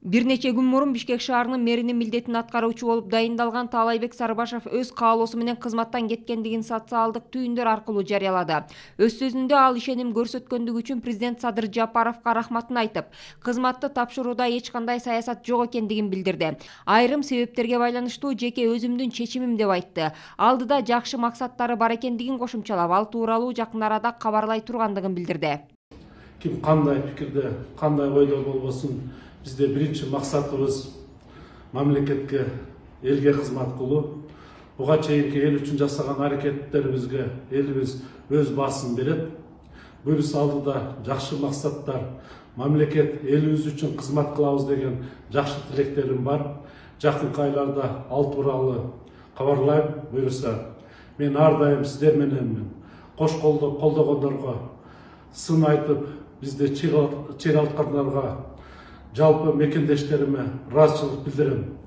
Бир нече күн мурун Бишкек шаарынын мэринин милдетин аткаруучу болуп дайындалган Таалайбек Сарыбашов өз каалоосу менен кызматтан кеткендигин социалдык түйүндөр аркылуу жарыялады. Өз сөзүндө ал ишеним көрсөткөндүгү үчүн президент Садыр Жапаровго рахматын айтып, кызматты тапшырууда эч кандай саясат жок экендигин билдирди. Айрым себептерге байланыштуу жеке өзүмдүн чечимим деп айтты. Алдыда жакшы максаттары бар экендигин кошумчалап, ал тууралуу жакын арада кабарлай тургандыгын билдирди. Ким кандай пикирде, кандай ойдо болбосун, бизде биринчи максатыбыз мамлекетке, элге кызмат кылуу. Буга чейинки эл үчүн жасаган аракеттерибизге элибиз өз баасын берет. Буюрса алдыда жакшы максаттар, мамлекет элибиз үчүн кызмат кылабыз деген жакшы тилектерим бар. Жакынкы айларда ал тууралуу кабарлайм. Буюрса мен ар дайым сиздер мененмин. Кош колдогондорго сын айтып, бизде чек алткандарга жалпы мекендештериме ыраазычылык билдирем.